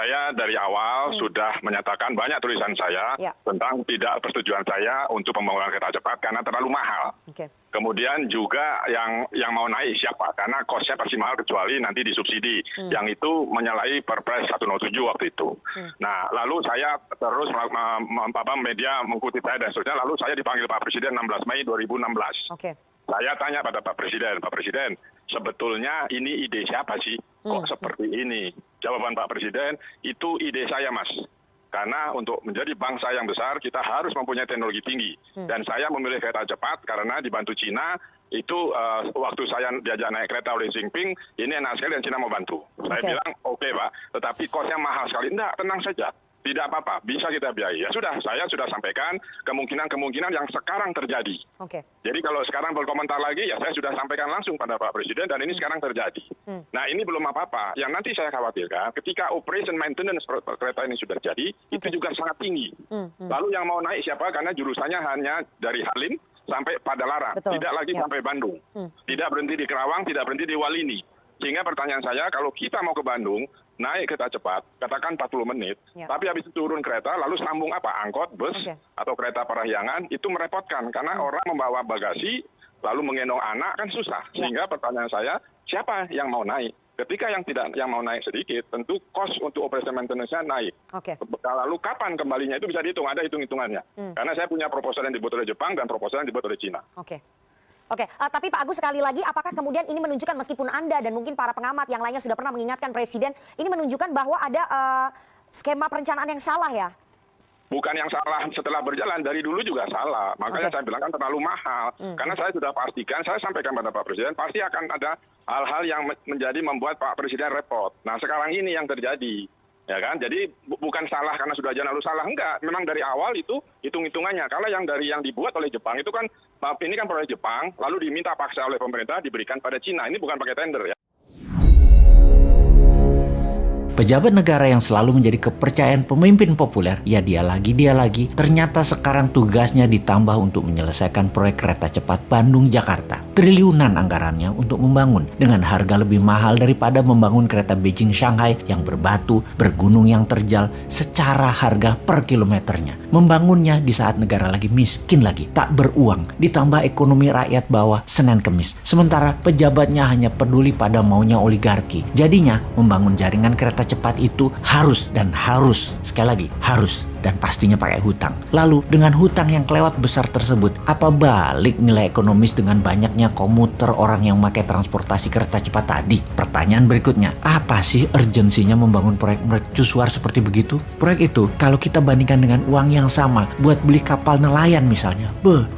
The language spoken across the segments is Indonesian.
saya dari awal sudah menyatakan banyak tulisan saya tentang tidak persetujuan saya untuk pembangunan kereta cepat karena terlalu mahal. Kemudian juga yang mau naik siapa? Karena kosnya pasti mahal kecuali nanti disubsidi. Yang itu menyalahi Perpres 107 waktu itu. Nah, lalu saya terus media mengikuti saya dan seterusnya. Lalu saya dipanggil Pak Presiden 16 Mei 2016. Saya tanya pada Pak Presiden, sebetulnya ini ide siapa sih? Kok seperti ini? Jawaban Pak Presiden, itu ide saya, Mas. Karena untuk menjadi bangsa yang besar, kita harus mempunyai teknologi tinggi. Dan saya memilih kereta cepat karena dibantu Cina, itu waktu saya diajak naik kereta oleh Xi Jinping, ini enak sekali dan Cina mau bantu. Saya bilang, oke Pak, tetapi kosnya mahal sekali. Enggak, tenang saja. Tidak apa-apa, bisa kita biayai. Ya sudah, saya sudah sampaikan kemungkinan-kemungkinan yang sekarang terjadi. Jadi kalau sekarang berkomentar lagi, ya saya sudah sampaikan langsung pada Pak Presiden dan ini sekarang terjadi. Nah ini belum apa-apa. Yang nanti saya khawatirkan, ketika operation maintenance kereta ini sudah jadi, itu juga sangat tinggi. Lalu yang mau naik siapa? Karena jurusannya hanya dari Halim sampai Padalarang, tidak lagi sampai Bandung. Tidak berhenti di Kerawang, tidak berhenti di Walini. Sehingga pertanyaan saya, kalau kita mau ke Bandung, naik kereta cepat, katakan 40 menit, tapi habis itu turun kereta, lalu sambung apa? Angkot, bus, atau kereta parahyangan, itu merepotkan. Karena orang membawa bagasi, lalu menggendong anak, kan susah. Sehingga pertanyaan saya, siapa yang mau naik? Ketika yang mau naik sedikit, tentu cost untuk operation maintenance-nya naik. Lalu kapan kembalinya itu bisa dihitung, ada hitung-hitungannya. Karena saya punya proposal yang dibuat oleh Jepang dan proposal yang dibuat oleh Cina. Tapi Pak Agus sekali lagi, apakah kemudian ini menunjukkan meskipun Anda dan mungkin para pengamat yang lainnya sudah pernah mengingatkan Presiden, ini menunjukkan bahwa ada skema perencanaan yang salah ya? Bukan yang salah setelah berjalan, dari dulu juga salah. Makanya saya bilang kan terlalu mahal. Karena saya sudah pastikan, saya sampaikan pada Pak Presiden, pasti akan ada hal-hal yang membuat Pak Presiden repot. Nah sekarang ini yang terjadi. Ya kan, jadi bukan salah karena sudah jalan lalu salah, enggak. Memang dari awal itu hitung-hitungannya. Kalau yang dibuat oleh Jepang itu kan, ini kan proyek Jepang, lalu diminta paksa oleh pemerintah diberikan pada Cina. Ini bukan pakai tender ya. Pejabat negara yang selalu menjadi kepercayaan pemimpin populer, ya dia lagi, ternyata sekarang tugasnya ditambah untuk menyelesaikan proyek kereta cepat Bandung-Jakarta. Triliunan anggarannya untuk membangun dengan harga lebih mahal daripada membangun kereta Beijing-Shanghai yang berbatu, bergunung yang terjal secara harga per kilometernya. Membangunnya di saat negara lagi miskin lagi, tak beruang, ditambah ekonomi rakyat bawah Senin Kemis. Sementara pejabatnya hanya peduli pada maunya oligarki. Jadinya membangun jaringan kereta cepat itu harus, sekali lagi harus, dan pastinya pakai hutang. Lalu dengan hutang yang kelewat besar tersebut, apa balik nilai ekonomis dengan banyaknya komuter orang yang memakai transportasi kereta cepat tadi? Pertanyaan berikutnya, apa sih urgensinya membangun proyek mercusuar seperti begitu? Proyek itu kalau kita bandingkan dengan uang yang sama buat beli kapal nelayan misalnya,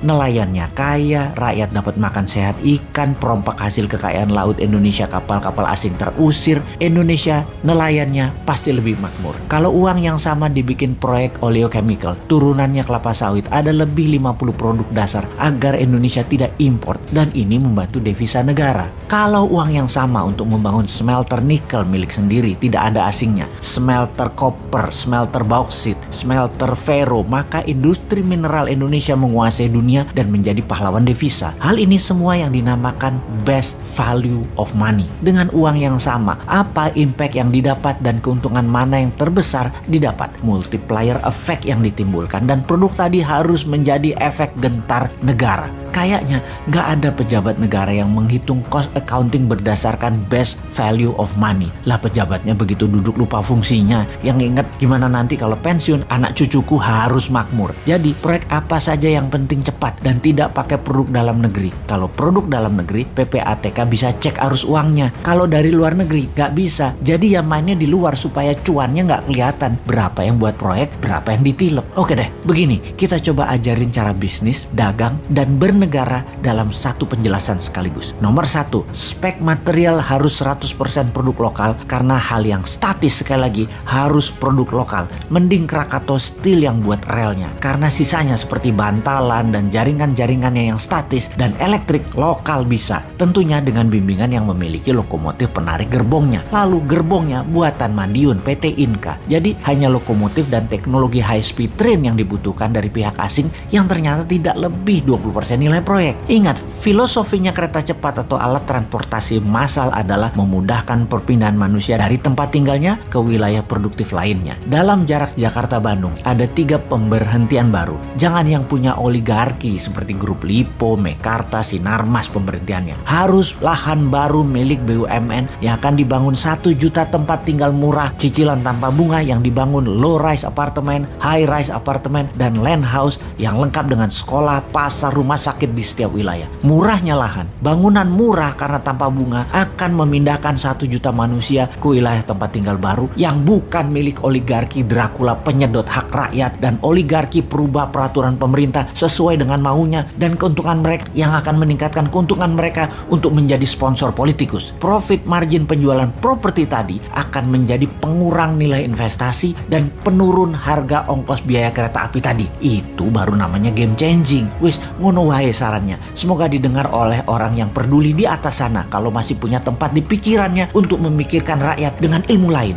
nelayannya kaya, rakyat dapat makan sehat ikan, perompak hasil kekayaan laut Indonesia, kapal-kapal asing terusir, Indonesia nelayannya pasti lebih makmur. Kalau uang yang sama dibikin proyek oleochemical, turunannya kelapa sawit, ada lebih 50 produk dasar agar Indonesia tidak import, dan ini membantu devisa negara. Kalau uang yang sama untuk membangun smelter nikel milik sendiri, tidak ada asingnya, smelter koper, smelter bauksit, smelter ferro, maka industri mineral Indonesia menguasai dunia dan menjadi pahlawan devisa. Hal ini semua yang dinamakan best value of money. Dengan uang yang sama, apa impact yang didapat dan keuntungan mana yang terbesar didapat? Multiplier efek yang ditimbulkan, dan produk tadi harus menjadi efek gentar negara. Kayaknya nggak ada pejabat negara yang menghitung cost accounting berdasarkan best value of money. Lah pejabatnya begitu duduk lupa fungsinya. Yang ingat gimana nanti kalau pensiun anak cucuku harus makmur. Jadi proyek apa saja yang penting cepat dan tidak pakai produk dalam negeri. Kalau produk dalam negeri, PPATK bisa cek arus uangnya. Kalau dari luar negeri nggak bisa. Jadi ya mainnya di luar supaya cuannya nggak kelihatan. Berapa yang buat proyek, berapa yang ditilep. Oke deh, begini kita coba ajarin cara bisnis, dagang, dan bernegara dalam satu penjelasan sekaligus. Nomor 1, spek material harus 100% produk lokal karena hal yang statis sekali lagi harus produk lokal. Mending Krakatau Steel yang buat relnya karena sisanya seperti bantalan dan jaringan-jaringannya yang statis dan elektrik lokal bisa. Tentunya dengan bimbingan yang memiliki lokomotif penarik gerbongnya. Lalu gerbongnya buatan Madiun PT Inka. Jadi hanya lokomotif dan teknologi high speed train yang dibutuhkan dari pihak asing yang ternyata tidak lebih 20% nilai nilai proyek. Ingat, filosofinya kereta cepat atau alat transportasi massal adalah memudahkan perpindahan manusia dari tempat tinggalnya ke wilayah produktif lainnya. Dalam jarak Jakarta-Bandung, ada 3 pemberhentian baru. Jangan yang punya oligarki seperti Grup Lipo, Mekarta, Sinarmas pemberhentiannya. Harus lahan baru milik BUMN yang akan dibangun 1 juta tempat tinggal murah, cicilan tanpa bunga yang dibangun low-rise apartemen, high-rise apartemen, dan land house yang lengkap dengan sekolah, pasar, rumah sakit di setiap wilayah. Murahnya lahan, bangunan murah karena tanpa bunga akan memindahkan 1 juta manusia ke wilayah tempat tinggal baru yang bukan milik oligarki Dracula penyedot hak rakyat dan oligarki perubah peraturan pemerintah sesuai dengan maunya dan keuntungan mereka yang akan meningkatkan keuntungan mereka untuk menjadi sponsor politikus. Profit margin penjualan properti tadi akan menjadi pengurang nilai investasi dan penurun harga ongkos biaya kereta api tadi. Itu baru namanya game changing. Wis, ngono wae sarannya. Semoga didengar oleh orang yang peduli di atas sana kalau masih punya tempat di pikirannya untuk memikirkan rakyat dengan ilmu lain.